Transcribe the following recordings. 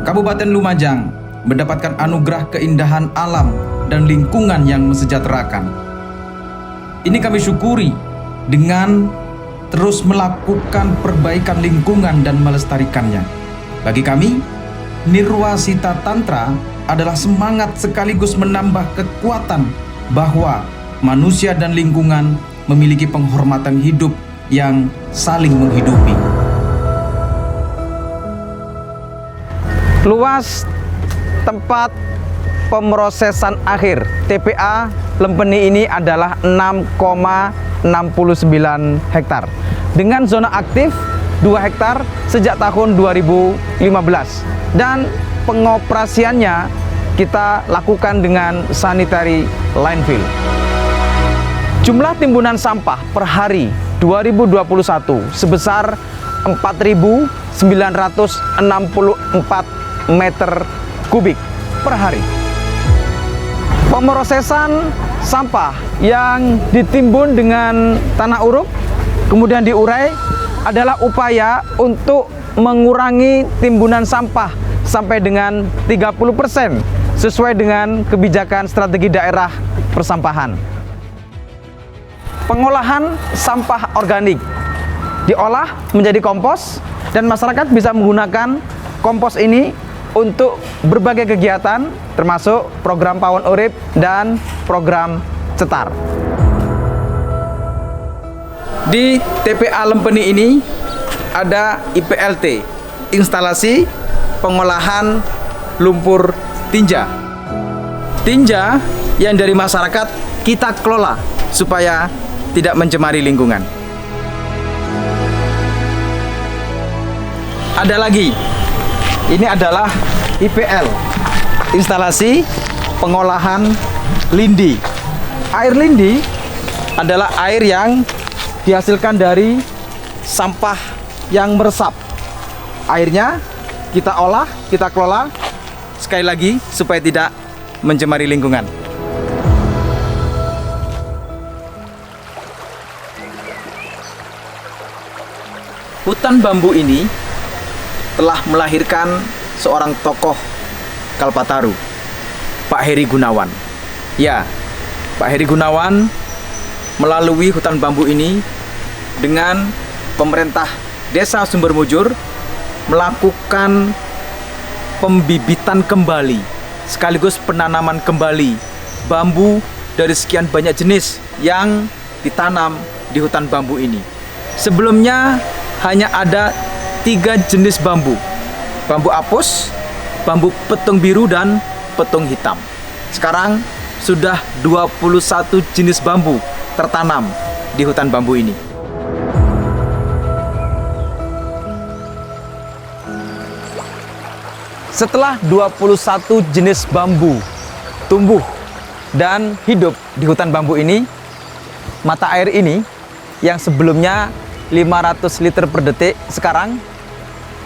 Kabupaten Lumajang mendapatkan anugerah keindahan alam dan lingkungan yang mensejahterakan. Ini kami syukuri dengan terus melakukan perbaikan lingkungan dan melestarikannya. Bagi kami, Nirwasita Tantra adalah semangat sekaligus menambah kekuatan bahwa manusia dan lingkungan memiliki penghormatan hidup yang saling menghidupi. Luas tempat pemrosesan akhir TPA Lempeni ini adalah 6,69 hektar dengan zona aktif 2 hektar sejak tahun 2015, dan pengoperasiannya kita lakukan dengan sanitary landfill. Jumlah timbunan sampah per hari 2021 sebesar 4.964 meter kubik per hari. Pemrosesan sampah yang ditimbun dengan tanah uruk kemudian diurai adalah upaya untuk mengurangi timbunan sampah sampai dengan 30% sesuai dengan kebijakan strategi daerah persampahan. Pengolahan sampah organik diolah menjadi kompos, dan masyarakat bisa menggunakan kompos ini untuk berbagai kegiatan termasuk program Pawon Urip dan program Cetar. Di TPA Lempeni ini ada IPLT, instalasi pengolahan lumpur tinja. Tinja yang dari masyarakat kita kelola supaya tidak mencemari lingkungan. Ada lagi, ini adalah IPL, instalasi pengolahan lindi. Air lindi adalah air yang dihasilkan dari sampah yang meresap. Airnya kita olah, kita kelola, sekali lagi supaya tidak mencemari lingkungan. Hutan bambu ini telah melahirkan seorang tokoh Kalpataru, Pak Heri Gunawan. Ya, Pak Heri Gunawan melalui hutan bambu ini dengan pemerintah Desa Sumbermujur melakukan pembibitan kembali sekaligus penanaman kembali bambu dari sekian banyak jenis yang ditanam di hutan bambu ini. Sebelumnya hanya ada 3 jenis bambu: bambu apus, bambu petung biru, dan petung hitam. Sekarang sudah 21 jenis bambu tertanam di hutan bambu ini. Setelah 21 jenis bambu tumbuh dan hidup di hutan bambu ini, mata air ini yang sebelumnya 500 liter per detik sekarang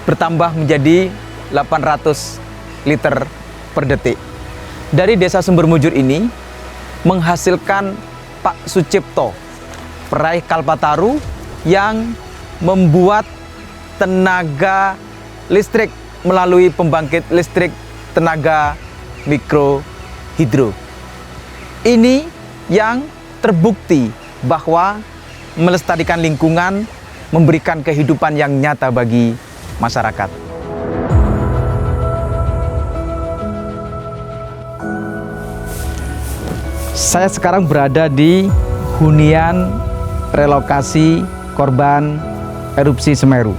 bertambah menjadi 800 liter per detik. Dari Desa Sumbermujur ini menghasilkan Pak Sucipto, peraih Kalpataru, yang membuat tenaga listrik melalui pembangkit listrik tenaga mikrohidro. Ini yang terbukti bahwa melestarikan lingkungan memberikan kehidupan yang nyata bagi masyarakat. Saya sekarang berada di hunian relokasi korban erupsi Semeru.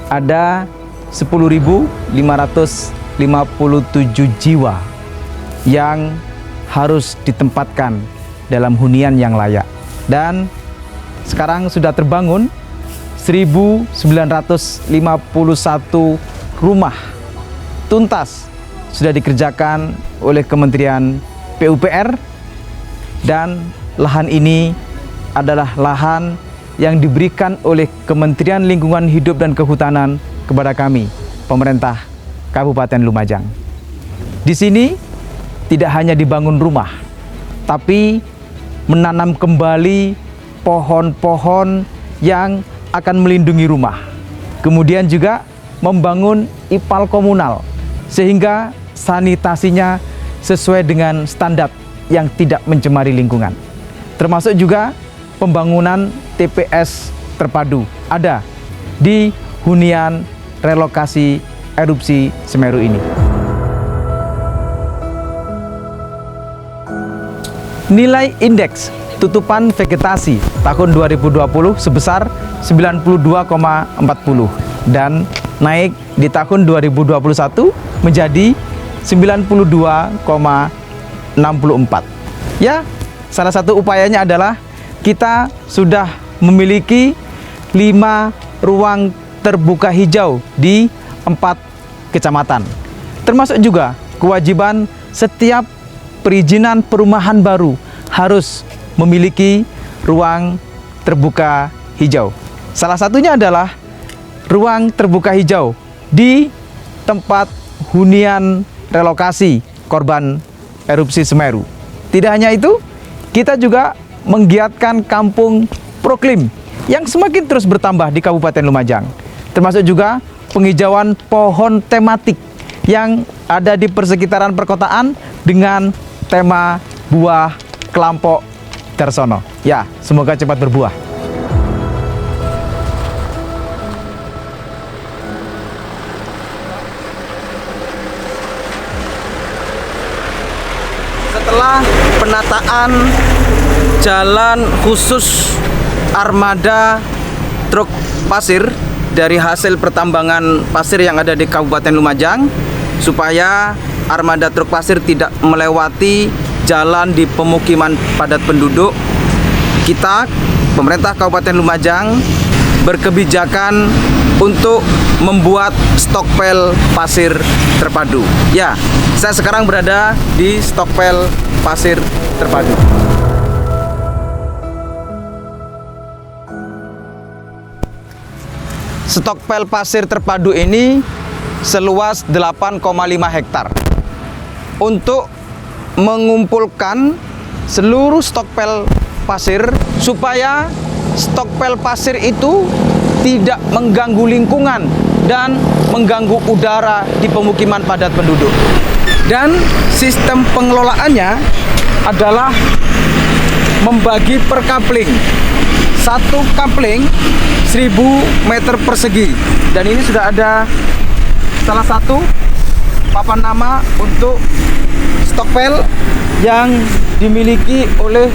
Ada 10.557 jiwa yang harus ditempatkan dalam hunian yang layak. Dan sekarang sudah terbangun 1.951 rumah tuntas sudah dikerjakan oleh Kementerian PUPR, dan lahan ini adalah lahan yang diberikan oleh Kementerian Lingkungan Hidup dan Kehutanan kepada kami, pemerintah Kabupaten Lumajang. Di sini tidak hanya dibangun rumah, tapi menanam kembali pohon-pohon yang akan melindungi rumah. Kemudian juga membangun IPAL komunal sehingga sanitasinya sesuai dengan standar yang tidak mencemari lingkungan. Termasuk juga pembangunan TPS terpadu ada di hunian relokasi erupsi Semeru ini. Nilai indeks tutupan vegetasi tahun 2020 sebesar 92,40 dan naik di tahun 2021 menjadi 92,64. Ya, salah satu upayanya adalah kita sudah memiliki 5 ruang terbuka hijau di 4 kecamatan. Termasuk juga kewajiban setiap perizinan perumahan baru harus memiliki ruang terbuka hijau. Salah satunya adalah ruang terbuka hijau di tempat hunian relokasi korban erupsi Semeru. Tidak hanya itu, kita juga menggiatkan kampung Proklim yang semakin terus bertambah di Kabupaten Lumajang. Termasuk juga penghijauan pohon tematik yang ada di persekitaran perkotaan dengan tema buah Kelampok Darsono. Ya, semoga cepat berbuah. Setelah penataan jalan khusus armada truk pasir dari hasil pertambangan pasir yang ada di Kabupaten Lumajang, supaya armada truk pasir tidak melewati jalan di pemukiman padat penduduk, kita, pemerintah Kabupaten Lumajang, berkebijakan untuk membuat stokpel pasir terpadu. Ya, saya sekarang berada di stokpel pasir terpadu. Stokpel pasir terpadu ini seluas 8,5 hektar untuk mengumpulkan seluruh stokpel pasir supaya stokpel pasir itu tidak mengganggu lingkungan dan mengganggu udara di pemukiman padat penduduk. Dan sistem pengelolaannya adalah membagi per kapling. Satu kapling 1000 meter persegi. Dan ini sudah ada salah satu papan nama untuk stokpel yang dimiliki oleh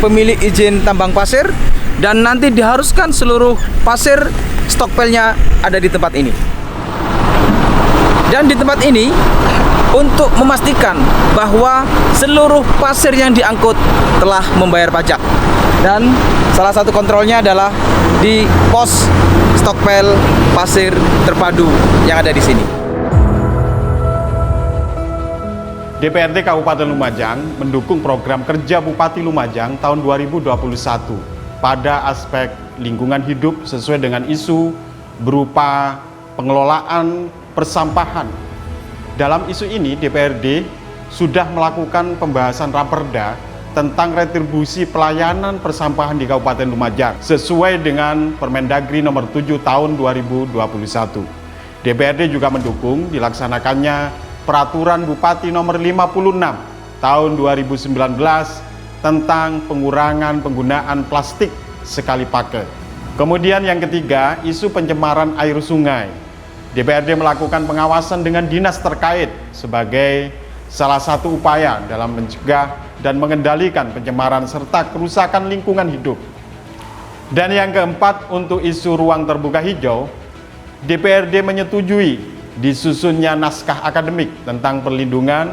pemilik izin tambang pasir, dan nanti diharuskan seluruh pasir stokpelnya ada di tempat ini. Dan di tempat ini untuk memastikan bahwa seluruh pasir yang diangkut telah membayar pajak. Dan salah satu kontrolnya adalah di pos stokpel pasir terpadu yang ada di sini. DPRD Kabupaten Lumajang mendukung program kerja Bupati Lumajang tahun 2021 pada aspek lingkungan hidup sesuai dengan isu berupa pengelolaan persampahan. Dalam isu ini, DPRD sudah melakukan pembahasan raperda tentang retribusi pelayanan persampahan di Kabupaten Lumajang sesuai dengan Permendagri nomor 7 tahun 2021. DPRD juga mendukung dilaksanakannya Peraturan Bupati nomor 56 tahun 2019 tentang pengurangan penggunaan plastik sekali pakai. Kemudian yang ketiga, isu pencemaran air sungai. DPRD melakukan pengawasan dengan dinas terkait sebagai salah satu upaya dalam mencegah dan mengendalikan pencemaran serta kerusakan lingkungan hidup. Dan yang keempat, untuk isu ruang terbuka hijau, DPRD menyetujui disusunnya naskah akademik tentang perlindungan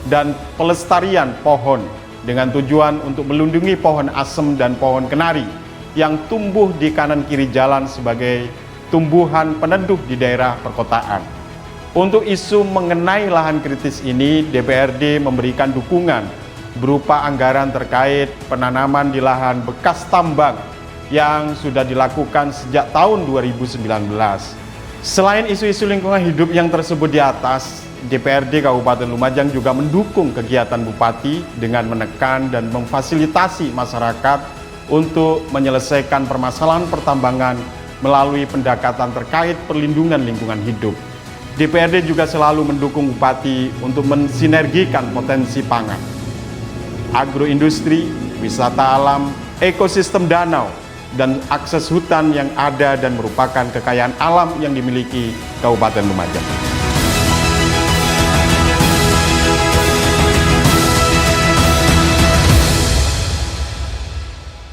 dan pelestarian pohon dengan tujuan untuk melindungi pohon asem dan pohon kenari yang tumbuh di kanan kiri jalan sebagai tumbuhan peneduh di daerah perkotaan. Untuk isu mengenai lahan kritis ini, DPRD memberikan dukungan berupa anggaran terkait penanaman di lahan bekas tambang yang sudah dilakukan sejak tahun 2019. Selain isu-isu lingkungan hidup yang tersebut di atas, DPRD Kabupaten Lumajang juga mendukung kegiatan Bupati dengan menekan dan memfasilitasi masyarakat untuk menyelesaikan permasalahan pertambangan melalui pendekatan terkait perlindungan lingkungan hidup. DPRD juga selalu mendukung Bupati untuk mensinergikan potensi pangan, agroindustri, wisata alam, ekosistem danau, dan akses hutan yang ada dan merupakan kekayaan alam yang dimiliki Kabupaten Lumajang.